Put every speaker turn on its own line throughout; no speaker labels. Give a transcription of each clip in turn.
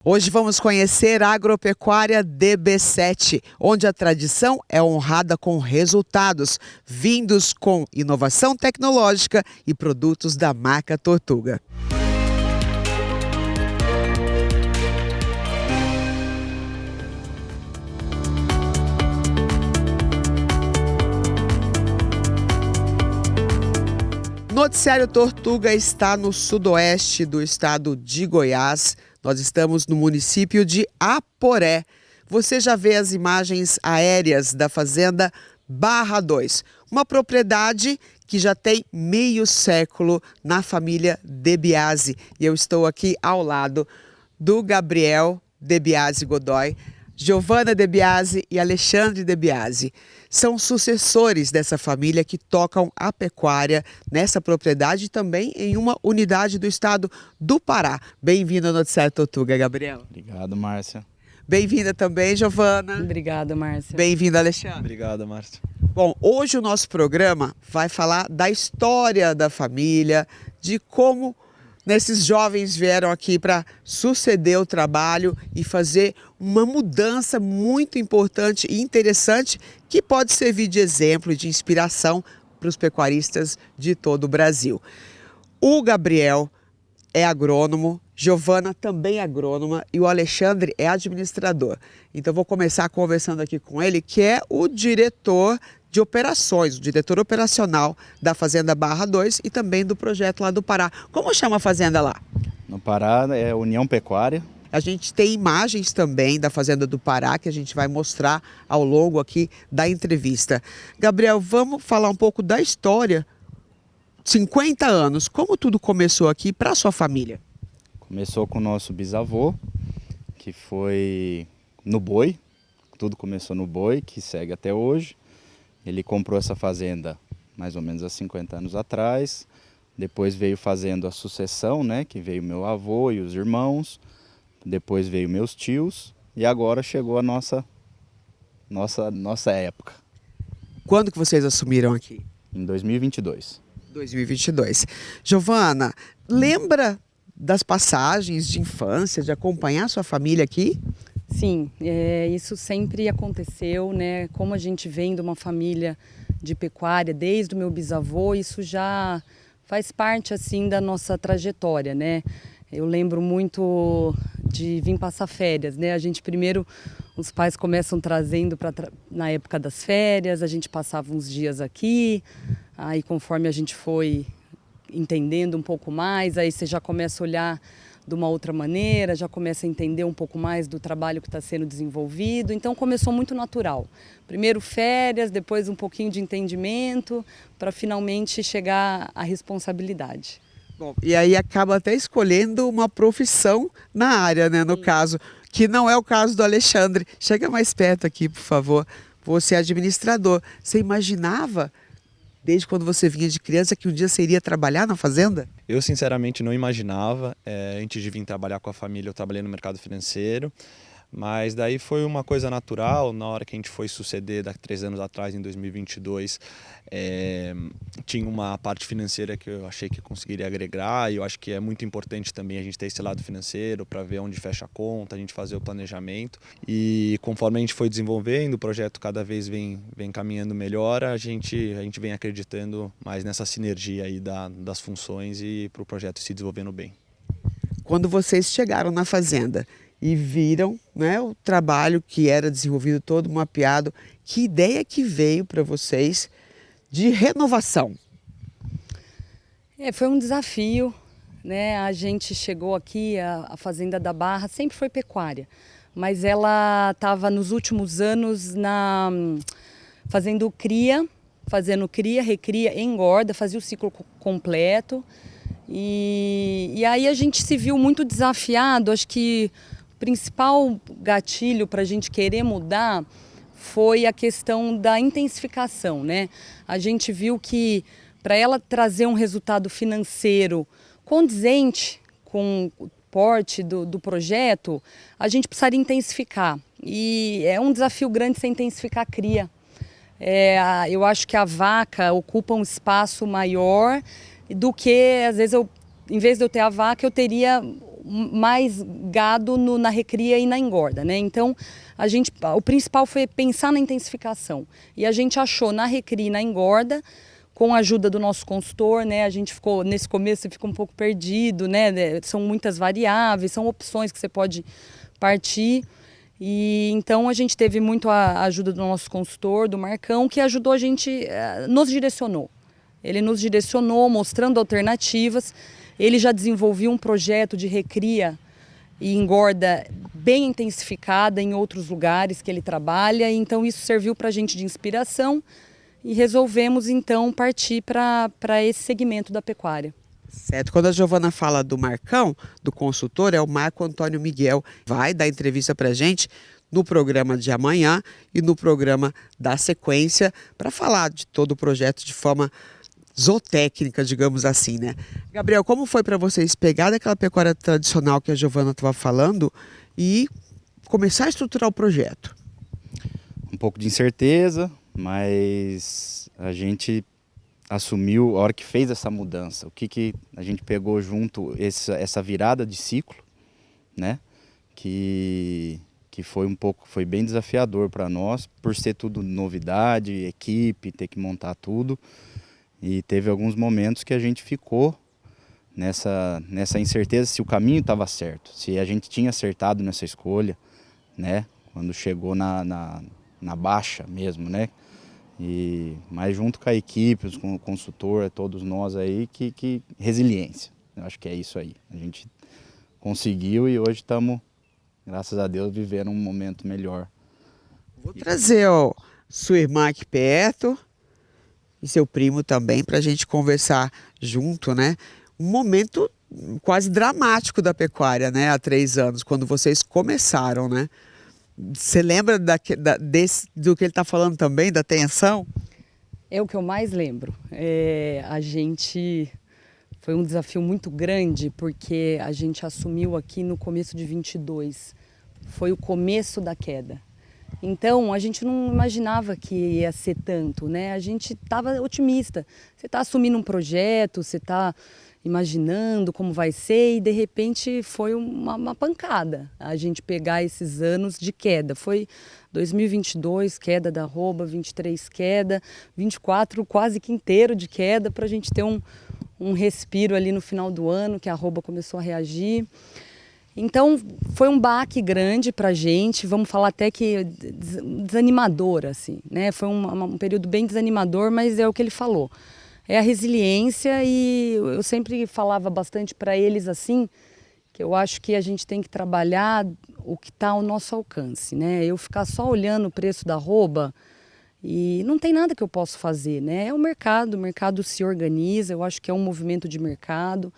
Hoje vamos conhecer a Agropecuária DB7, onde a tradição é honrada com resultados, vindos com inovação tecnológica e produtos da marca Tortuga. O Noticiário Tortuga está no sudoeste do estado de Goiás. Nós estamos no município de Aporé. Você já vê as imagens aéreas da fazenda Barra 2, uma propriedade que já tem meio século na família De Biasi. E eu estou aqui ao lado do Gabriel De Biasi Godoy, Giovana De Biasi e Alexandre De Biasi. São sucessores dessa família que tocam a pecuária nessa propriedade e também em uma unidade do estado do Pará. Bem-vindo ao Noticiário Tortuga, Gabriel.
Obrigado, Márcia.
Bem-vinda também, Giovana.
Obrigada, Márcia.
Bem-vindo, Alexandre.
Obrigado, Márcia.
Bom, hoje o nosso programa vai falar da história da família, de como esses jovens vieram aqui para suceder o trabalho e fazer uma mudança muito importante e interessante que pode servir de exemplo e de inspiração para os pecuaristas de todo o Brasil. O Gabriel é agrônomo, Giovana também é agrônoma e o Alexandre é administrador. Então vou começar conversando aqui com ele, que é o diretor de operações, o diretor operacional da Fazenda Barra 2 e também do projeto lá do Pará. Como chama a fazenda lá?
No Pará é União Pecuária.
A gente tem imagens também da Fazenda do Pará que a gente vai mostrar ao longo aqui da entrevista. Gabriel, vamos falar um pouco da história. 50 anos, como tudo começou aqui para a sua família?
Começou com o nosso bisavô, que foi no boi. Tudo começou no boi, que segue até hoje. Ele comprou essa fazenda mais ou menos há 50 anos atrás. Depois veio fazendo a sucessão, né? Que veio meu avô e os irmãos. Depois veio meus tios. E agora chegou a nossa época.
Quando que vocês assumiram aqui?
Em 2022.
2022. Giovana, lembra das passagens de infância, de acompanhar sua família aqui?
Sim, isso sempre aconteceu, né? Como a gente vem de uma família de pecuária, desde o meu bisavô, isso já faz parte assim da nossa trajetória, né? Eu lembro muito de vir passar férias, né? A gente primeiro, os pais começam trazendo na época das férias, a gente passava uns dias aqui, aí conforme a gente foi entendendo um pouco mais, aí você já começa a olhar de uma outra maneira, já começa a entender um pouco mais do trabalho que está sendo desenvolvido. Então começou muito natural. Primeiro férias, depois um pouquinho de entendimento, para finalmente chegar à responsabilidade.
Bom, e aí acaba até escolhendo uma profissão na área, né, no caso, que não é o caso do Alexandre. Chega mais perto aqui, por favor. Você é administrador. Você imaginava, desde quando você vinha de criança, que um dia você iria trabalhar na fazenda?
Eu sinceramente não imaginava, antes de vir trabalhar com a família eu trabalhei no mercado financeiro, mas daí foi uma coisa natural. Na hora que a gente foi suceder, daqui 3 anos atrás, em 2022, tinha uma parte financeira que eu achei que conseguiria agregar, e eu acho que é muito importante também a gente ter esse lado financeiro para ver onde fecha a conta, a gente fazer o planejamento, e conforme a gente foi desenvolvendo, o projeto cada vez vem caminhando melhor, a gente vem acreditando mais nessa sinergia aí das funções e para o projeto se desenvolvendo bem.
Quando vocês chegaram na fazenda e viram, né, o trabalho que era desenvolvido todo mapeado, que ideia que veio para vocês de renovação?
Foi um desafio, né? A gente chegou aqui, a Fazenda da Barra sempre foi pecuária, mas ela estava nos últimos anos fazendo cria, recria, engorda, fazia o ciclo completo. E aí a gente se viu muito desafiado. Acho que o principal gatilho para a gente querer mudar foi a questão da intensificação, né? A gente viu que para ela trazer um resultado financeiro condizente com o porte do projeto, a gente precisaria intensificar. E é um desafio grande você intensificar a cria. Eu acho que a vaca ocupa um espaço maior do que, às vezes, em vez de eu ter a vaca, eu teria mais gado na recria e na engorda, né? Então, o principal foi pensar na intensificação. E a gente achou na recria e na engorda, com a ajuda do nosso consultor, né? A gente ficou, nesse começo, você fica um pouco perdido, né? São muitas variáveis, são opções que você pode partir. E então a gente teve muito a ajuda do nosso consultor, do Marcão, que ajudou a gente, nos direcionou. Ele nos direcionou, mostrando alternativas. Ele já desenvolveu um projeto de recria e engorda bem intensificada em outros lugares que ele trabalha. Então isso serviu para a gente de inspiração e resolvemos então partir para esse segmento da pecuária.
Certo. Quando a Giovana fala do Marcão, do consultor, é o Marco Antônio Miguel. Vai dar entrevista para a gente no programa de amanhã e no programa da sequência para falar de todo o projeto de forma zootécnica, digamos assim, né? Gabriel, como foi para vocês pegar daquela pecuária tradicional que a Giovana estava falando e começar a estruturar o projeto?
Um pouco de incerteza, mas a gente assumiu, a hora que fez essa mudança, o que a gente pegou junto, essa virada de ciclo, né? Que foi bem desafiador para nós, por ser tudo novidade, equipe, ter que montar tudo. E teve alguns momentos que a gente ficou nessa incerteza se o caminho estava certo, se a gente tinha acertado nessa escolha, né? Quando chegou na baixa mesmo, né? Mas junto com a equipe, com o consultor, todos nós aí, que resiliência. Eu acho que é isso aí. A gente conseguiu e hoje estamos, graças a Deus, vivendo um momento melhor.
Vou trazer sua irmã aqui perto e seu primo também para a gente conversar junto, né? Um momento quase dramático da pecuária, né? Há 3 anos, quando vocês começaram, né? Você lembra do que ele está falando também, da tensão?
É o que eu mais lembro. Foi um desafio muito grande, porque a gente assumiu aqui no começo de 22. Foi o começo da queda. Então, a gente não imaginava que ia ser tanto, né? A gente estava otimista. Você está assumindo um projeto, você está imaginando como vai ser e, de repente, foi uma pancada a gente pegar esses anos de queda. Foi 2022, queda da arroba, 23, queda, 24, quase que inteiro de queda, para a gente ter um respiro ali no final do ano, que a arroba começou a reagir. Então, foi um baque grande para a gente, vamos falar até que desanimador, assim, né? Foi um período bem desanimador, mas é o que ele falou. É a resiliência, e eu sempre falava bastante para eles assim, que eu acho que a gente tem que trabalhar o que está ao nosso alcance, né? Eu ficar só olhando o preço da arroba e não tem nada que eu possa fazer, né? É o mercado se organiza, eu acho que é um movimento de mercado.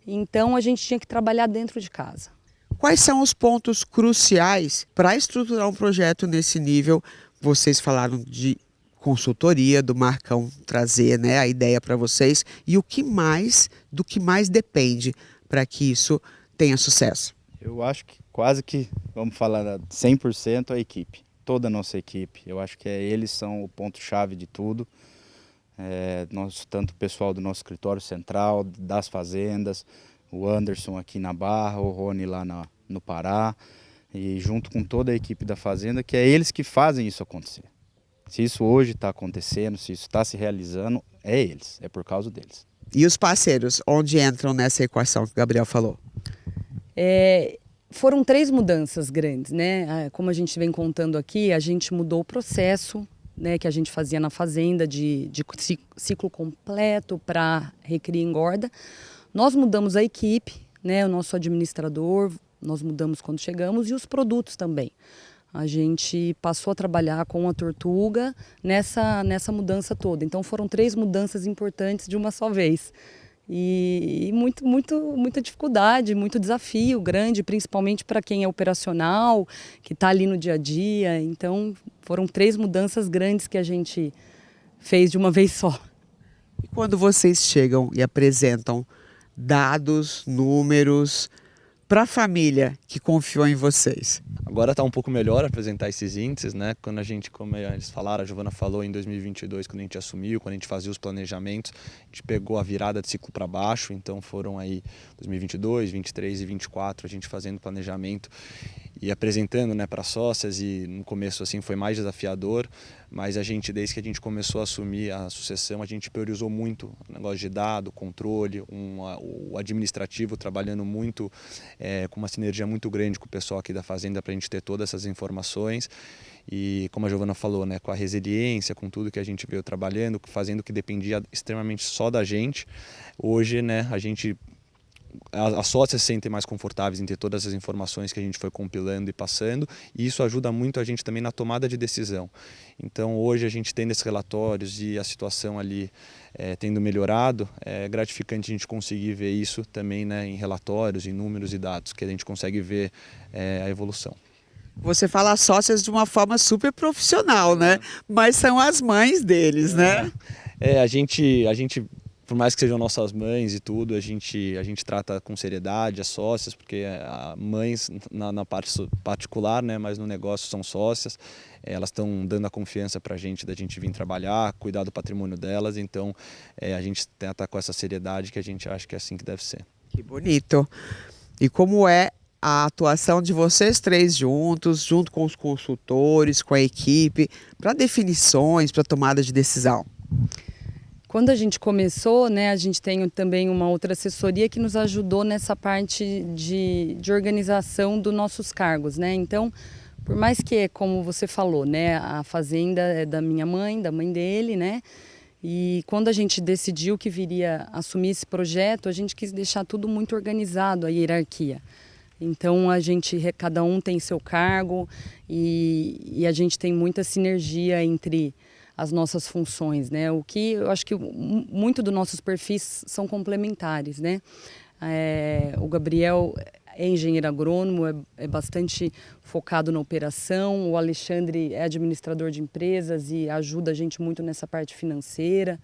Então a gente tinha que trabalhar dentro de casa.
Quais são os pontos cruciais para estruturar um projeto nesse nível? Vocês falaram de consultoria, do Marcão trazer, né, a ideia para vocês. E do que mais depende para que isso tenha sucesso?
Eu acho que quase que, vamos falar, 100% a equipe. Toda a nossa equipe. Eu acho que eles são o ponto-chave de tudo. Tanto o pessoal do nosso escritório central, das fazendas, o Anderson aqui na Barra, o Rony lá no Pará, e junto com toda a equipe da fazenda, que é eles que fazem isso acontecer. Se isso hoje está acontecendo, se isso está se realizando, é eles, é por causa deles.
E os parceiros, onde entram nessa equação que o Gabriel falou?
Foram 3 mudanças grandes, né? Como a gente vem contando aqui, a gente mudou o processo, né, que a gente fazia na fazenda de ciclo completo para recria e engorda. Nós mudamos a equipe, né, o nosso administrador, nós mudamos quando chegamos, e os produtos também. A gente passou a trabalhar com a Tortuga nessa mudança toda. Então foram 3 mudanças importantes de uma só vez. E muita dificuldade, muito desafio grande, principalmente para quem é operacional, que está ali no dia a dia. Então foram 3 mudanças grandes que a gente fez de uma vez só.
E quando vocês chegam e apresentam dados, números para a família que confiou em vocês,
Agora está um pouco melhor apresentar esses índices, né? Quando a gente, como eles falaram, a Giovana falou, em 2022, quando a gente assumiu, quando a gente fazia os planejamentos, a gente pegou a virada de ciclo para baixo, então foram aí 2022, 23 e 24 a gente fazendo planejamento e apresentando, né, para sócias, e no começo assim foi mais desafiador, mas a gente, desde que a gente começou a assumir a sucessão, a gente priorizou muito o negócio de dado, controle, o administrativo, trabalhando muito, com uma sinergia muito grande com o pessoal aqui da Fazenda para a gente ter todas essas informações. E como a Giovana falou, né, com a resiliência, com tudo que a gente veio trabalhando, fazendo o que dependia extremamente só da gente, hoje, né, as sócias se sentem mais confortáveis em ter todas as informações que a gente foi compilando e passando, e isso ajuda muito a gente também na tomada de decisão. Então hoje a gente tendo esses relatórios e a situação ali tendo melhorado, é gratificante a gente conseguir ver isso também, né, em relatórios, em números e dados, que a gente consegue ver a evolução.
Você fala sócias de uma forma super profissional, né? Mas são as mães deles, né?
A gente, por mais que sejam nossas mães e tudo, a gente trata com seriedade as sócias, porque mães na parte particular, né, mas no negócio são sócias, elas estão dando a confiança para a gente, da gente vir trabalhar, cuidar do patrimônio delas, então a gente trata com essa seriedade que a gente acha que é assim que deve ser.
Que bonito. E como é a atuação de vocês três juntos, junto com os consultores, com a equipe, para definições, para tomada de decisão?
Quando a gente começou, né, a gente tem também uma outra assessoria que nos ajudou nessa parte de organização dos nossos cargos, né? Então, por mais que, como você falou, né, a fazenda é da minha mãe, da mãe dele, né? E quando a gente decidiu que viria assumir esse projeto, a gente quis deixar tudo muito organizado, a hierarquia. Então, cada um tem seu cargo e a gente tem muita sinergia entre as nossas funções, né? O que eu acho que muito dos nossos perfis são complementares, né? O Gabriel é engenheiro agrônomo, é bastante focado na operação, o Alexandre é administrador de empresas e ajuda a gente muito nessa parte financeira.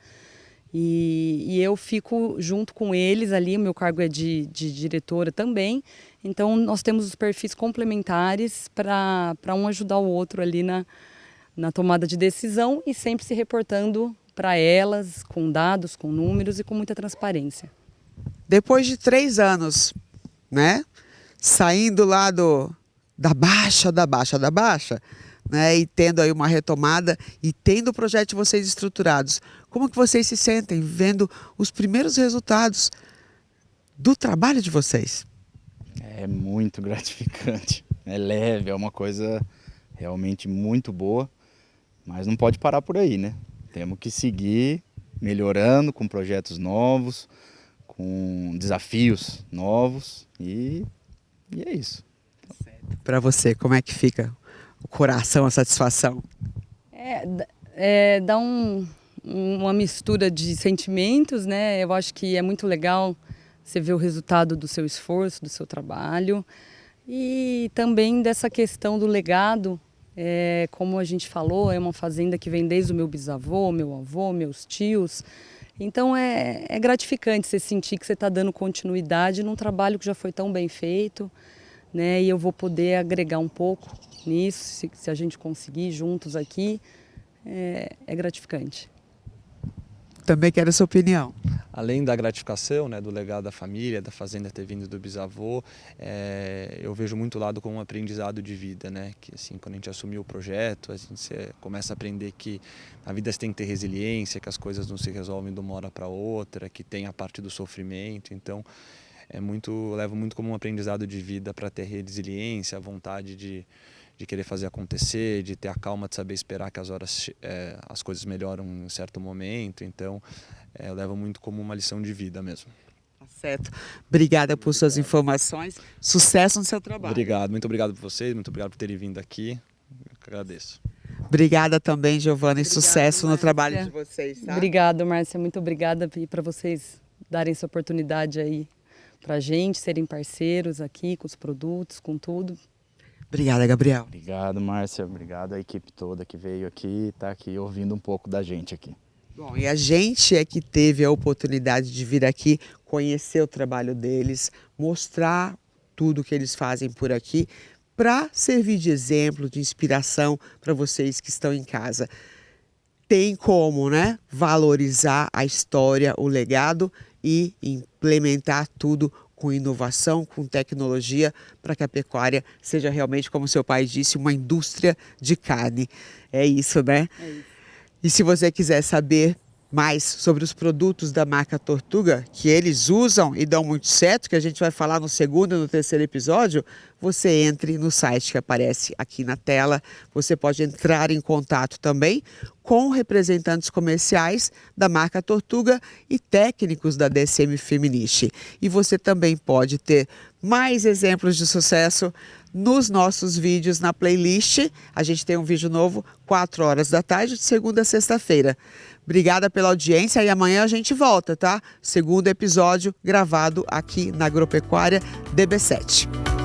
E eu fico junto com eles ali, o meu cargo é de diretora também, então nós temos os perfis complementares para um ajudar o outro ali na tomada de decisão e sempre se reportando para elas com dados, com números e com muita transparência.
Depois de 3 anos, né, saindo lá da baixa, né, e tendo aí uma retomada e tendo o projeto de vocês estruturados, como que vocês se sentem vendo os primeiros resultados do trabalho de vocês?
É muito gratificante, é leve, é uma coisa realmente muito boa, mas não pode parar por aí, né? Temos que seguir melhorando com projetos novos, com desafios novos e é isso.
Para você, como é que fica o coração, a satisfação?
Dá uma mistura de sentimentos, né? Eu acho que é muito legal você ver o resultado do seu esforço, do seu trabalho e também dessa questão do legado. Como a gente falou, é uma fazenda que vem desde o meu bisavô, meu avô, meus tios. Então é gratificante você sentir que você está dando continuidade num trabalho que já foi tão bem feito, né? E eu vou poder agregar um pouco nisso, se a gente conseguir juntos aqui, é gratificante.
Também quero a sua opinião.
Além da gratificação, né, do legado da família, da fazenda ter vindo do bisavô, eu vejo muito o lado como um aprendizado de vida, né? Que assim, quando a gente assumiu o projeto, a gente começa a aprender que a vida você tem que ter resiliência, que as coisas não se resolvem de uma hora para outra, que tem a parte do sofrimento. Então, eu levo muito como um aprendizado de vida para ter resiliência, a vontade de querer fazer acontecer, de ter a calma de saber esperar que as coisas melhoram em um certo momento. Então, eu levo muito como uma lição de vida mesmo.
Tá certo. Obrigada por suas informações. Sucesso no seu trabalho.
Obrigado, muito obrigado por vocês, muito obrigado por terem vindo aqui. Eu agradeço.
Obrigada também, Giovana, e
Obrigada,
sucesso no
Márcia.
trabalho de vocês, tá?
Obrigada, Márcia. Muito obrigada e para vocês darem essa oportunidade aí para a gente, serem parceiros aqui com os produtos, com tudo.
Obrigada, Gabriel.
Obrigado, Márcia, obrigado à equipe toda que veio aqui e está aqui ouvindo um pouco da gente aqui.
Bom, e a gente é que teve a oportunidade de vir aqui, conhecer o trabalho deles, mostrar tudo que eles fazem por aqui, para servir de exemplo, de inspiração para vocês que estão em casa. Tem como, né, valorizar a história, o legado e implementar tudo com inovação, com tecnologia, para que a pecuária seja realmente, como seu pai disse, uma indústria de carne. É isso, né?
É isso.
E se você quiser saber mais sobre os produtos da marca Tortuga, que eles usam e dão muito certo, que a gente vai falar no segundo e no terceiro episódio, você entre no site que aparece aqui na tela. Você pode entrar em contato também com representantes comerciais da marca Tortuga e técnicos da DSM Firmenich. E você também pode ter mais exemplos de sucesso nos nossos vídeos na playlist. A gente tem um vídeo novo 4 horas da tarde, de segunda a sexta-feira. Obrigada pela audiência e amanhã a gente volta, tá? Segundo episódio gravado aqui na Agropecuária DB7.